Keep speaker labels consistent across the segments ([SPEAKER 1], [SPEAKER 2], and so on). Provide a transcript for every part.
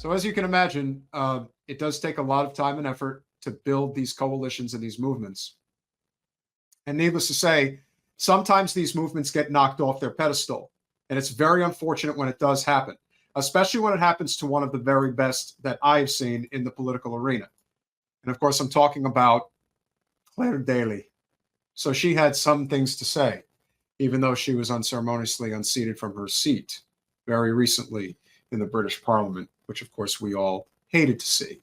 [SPEAKER 1] So as you can imagine, it does take a lot of time and effort to build these coalitions and these movements. And needless to say, sometimes these movements get knocked off their pedestal. And it's very unfortunate when it does happen, especially when it happens to one of the very best that I've seen in the political arena. And of course, I'm talking about Clare Daly. So she had some things to say, even though she was unceremoniously unseated from her seat very recently in the British Parliament, which of course we all hated to see.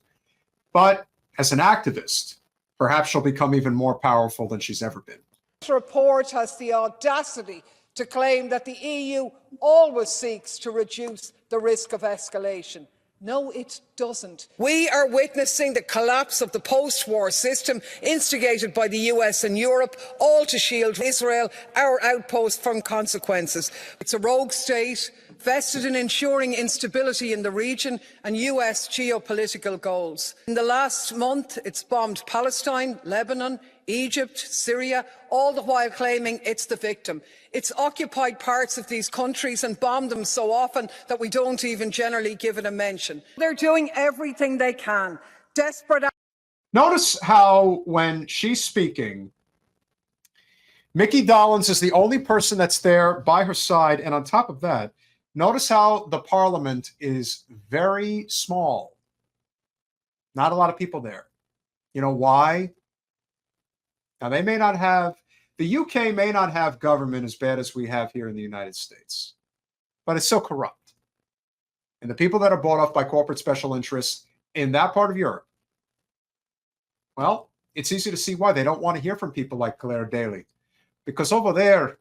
[SPEAKER 1] But as an activist, perhaps she'll become even more powerful than she's ever been.
[SPEAKER 2] This report has the audacity to claim that the EU always seeks to reduce the risk of escalation. No, it doesn't. We are witnessing the collapse of the post-war system instigated by the US and Europe, all to shield Israel, our outpost, from consequences. It's a rogue state vested in ensuring instability in the region and US geopolitical goals. In the last month, it's bombed Palestine, Lebanon, Egypt, Syria, all the while claiming it's the victim. It's occupied parts of these countries and bombed them so often that we don't even generally give it a mention. They're doing everything they can. Desperate.
[SPEAKER 1] Notice how when she's speaking, Mickey Dolenz is the only person that's there by her side. And on top of that, notice how the parliament is very small. Not a lot of people there. You know why? Now, they may not have, the UK may not have government as bad as we have here in the United States, but it's so corrupt. And the people that are bought off by corporate special interests in that part of Europe, well, it's easy to see why they don't want to hear from people like Clare Daly. Because over there,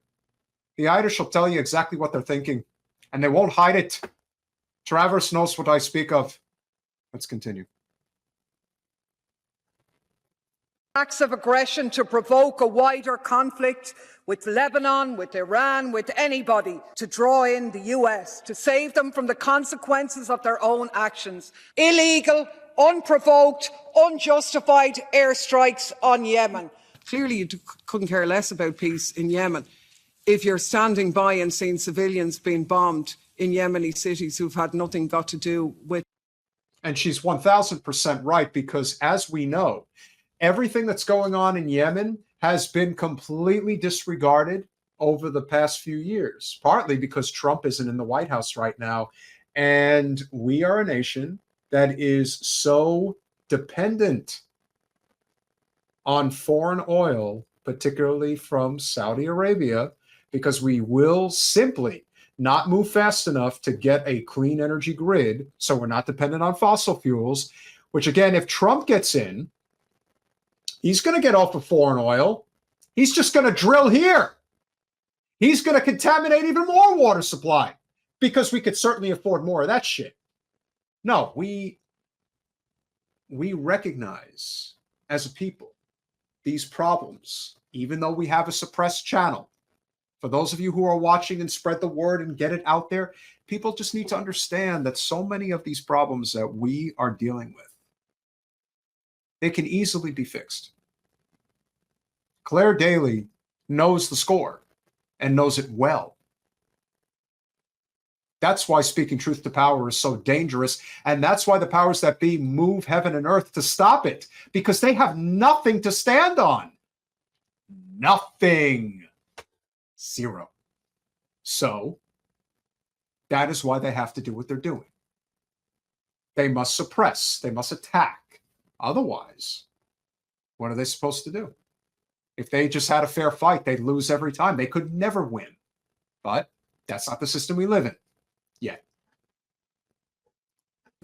[SPEAKER 1] the Irish will tell you exactly what they're thinking, and they won't hide it. Travers knows what I speak of. Let's continue.
[SPEAKER 2] Acts of aggression to provoke a wider conflict with Lebanon, with Iran, with anybody, to draw in the US, to save them from the consequences of their own actions. Illegal, unprovoked, unjustified airstrikes on Yemen. Clearly, you couldn't care less about peace in Yemen if you're standing by and seeing civilians being bombed in Yemeni cities who've had nothing got to do with.
[SPEAKER 1] And she's 1000% right, because as we know, everything that's going on in Yemen has been completely disregarded over the past few years, partly because Trump isn't in the White House right now. And we are a nation that is so dependent on foreign oil, particularly from Saudi Arabia, because we will simply not move fast enough to get a clean energy grid. So we're not dependent on fossil fuels, which again, if Trump gets in, he's going to get off of foreign oil. He's just going to drill here. He's going to contaminate even more water supply because we could certainly afford more of that shit. No, we recognize as a people these problems, even though we have a suppressed channel. For those of you who are watching and spread the word and get it out there, people just need to understand that so many of these problems that we are dealing with, they can easily be fixed. Clare Daly knows the score and knows it well. That's why speaking truth to power is so dangerous. And that's why the powers that be move heaven and earth to stop it, because they have nothing to stand on. Nothing. Zero. So that is why they have to do what they're doing. They must suppress. They must attack. Otherwise, what are they supposed to do? If they just had a fair fight, they'd lose every time. They could never win. But that's not the system we live in yet.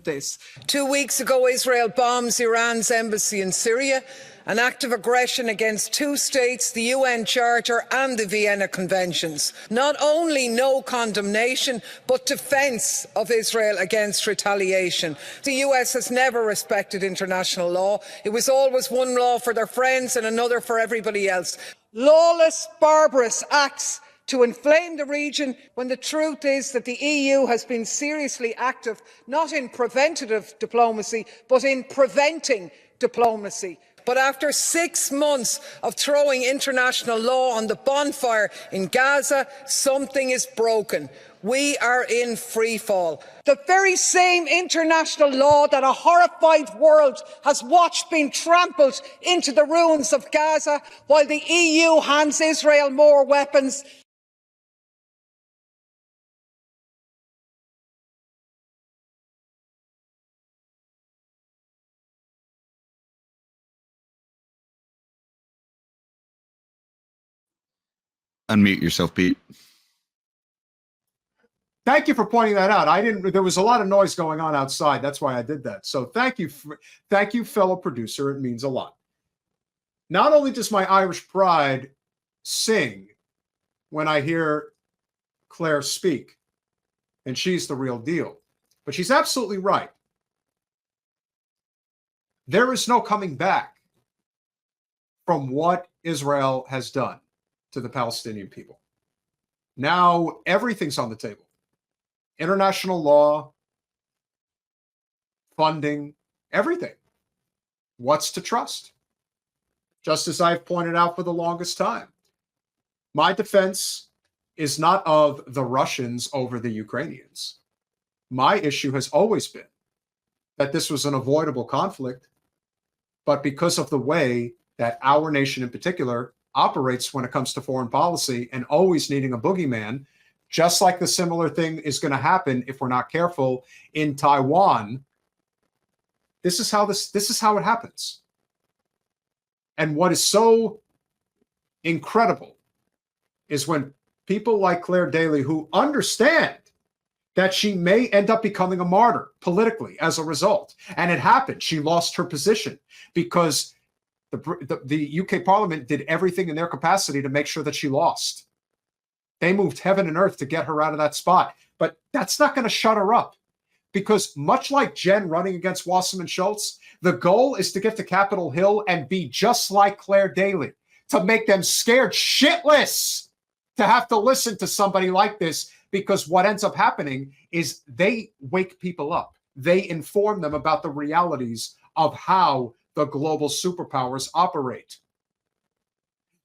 [SPEAKER 2] This. 2 weeks ago, Israel bombs Iran's embassy in Syria, an act of aggression against two states, the UN Charter and the Vienna Conventions. Not only no condemnation, but defence of Israel against retaliation. The US has never respected international law. It was always one law for their friends and another for everybody else. Lawless, barbarous acts to inflame the region, when the truth is that the EU has been seriously active, not in preventative diplomacy, but in preventing diplomacy. But after 6 months of throwing international law on the bonfire in Gaza, something is broken. We are in free fall. The very same international law that a horrified world has watched being trampled into the ruins of Gaza while the EU hands Israel more weapons.
[SPEAKER 3] Unmute yourself, Pete.
[SPEAKER 1] Thank you for pointing that out. There was a lot of noise going on outside. That's why I did that. So thank you, fellow producer. It means a lot. Not only does my Irish pride sing when I hear Clare speak, and she's the real deal, but she's absolutely right. There is no coming back from what Israel has done to the Palestinian people. Now everything's on the table. International law, funding, everything. What's to trust? Just as I've pointed out for the longest time. My defense is not of the Russians over the Ukrainians. My issue has always been that this was an avoidable conflict, but because of the way that our nation in particular operates when it comes to foreign policy and always needing a boogeyman, just like the similar thing is going to happen if we're not careful in Taiwan. This is how it happens. And what is so incredible is when people like Clare Daly, who understand that she may end up becoming a martyr politically as a result, and it happened. She lost her position because the UK Parliament did everything in their capacity to make sure that she lost. They moved heaven and earth to get her out of that spot. But that's not going to shut her up, because much like Jen running against Wasserman Schultz, the goal is to get to Capitol Hill and be just like Clare Daly, to make them scared shitless to have to listen to somebody like this, because what ends up happening is they wake people up. They inform them about the realities of how the global superpowers operate.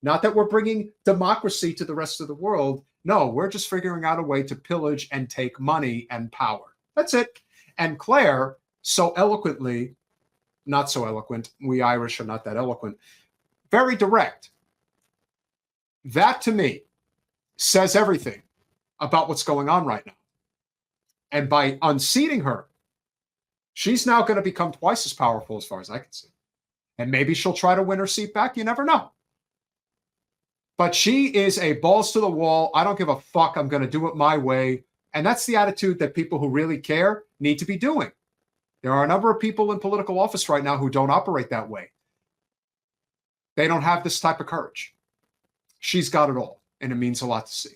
[SPEAKER 1] Not that we're bringing democracy to the rest of the world. No, we're just figuring out a way to pillage and take money and power. That's it. And Clare, so eloquently, not so eloquent, we Irish are not that eloquent, very direct. That, to me, says everything about what's going on right now. And by unseating her, she's now going to become twice as powerful as far as I can see. And maybe she'll try to win her seat back. You never know. But she is a balls to the wall. I don't give a fuck. I'm going to do it my way. And that's the attitude that people who really care need to be doing. There are a number of people in political office right now who don't operate that way. They don't have this type of courage. She's got it all, and it means a lot to see.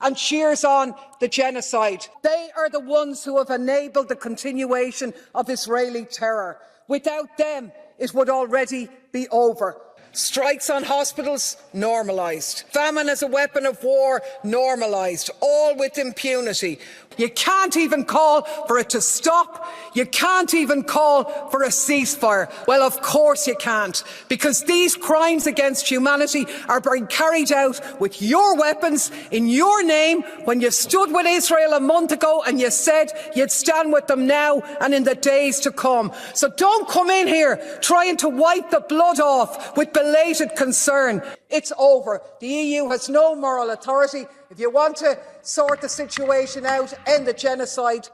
[SPEAKER 2] And cheers on the genocide. They are the ones who have enabled the continuation of Israeli terror. Without them, it would already be over. Strikes on hospitals, normalised. Famine as a weapon of war, normalised. All with impunity. You can't even call for it to stop. You can't even call for a ceasefire. Well, of course you can't, because these crimes against humanity are being carried out with your weapons in your name when you stood with Israel a month ago and you said you'd stand with them now and in the days to come. So don't come in here trying to wipe the blood off with belated concern. It's over. The EU has no moral authority. If you want to sort the situation out, end the genocide.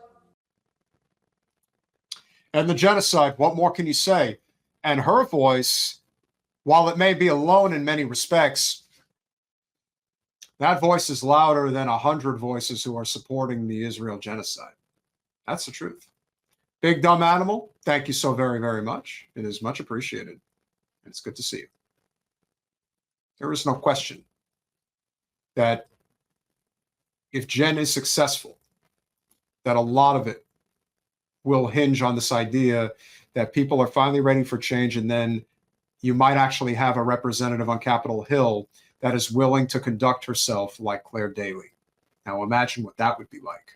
[SPEAKER 1] And the genocide, what more can you say? And her voice, while it may be alone in many respects, that voice is louder than 100 voices who are supporting the Israel genocide. That's the truth. Big Dumb Animal, thank you so very, very much. It is much appreciated. It's good to see you. There is no question that if Jen is successful, that a lot of it will hinge on this idea that people are finally ready for change, and then you might actually have a representative on Capitol Hill that is willing to conduct herself like Clare Daly. Now imagine what that would be like.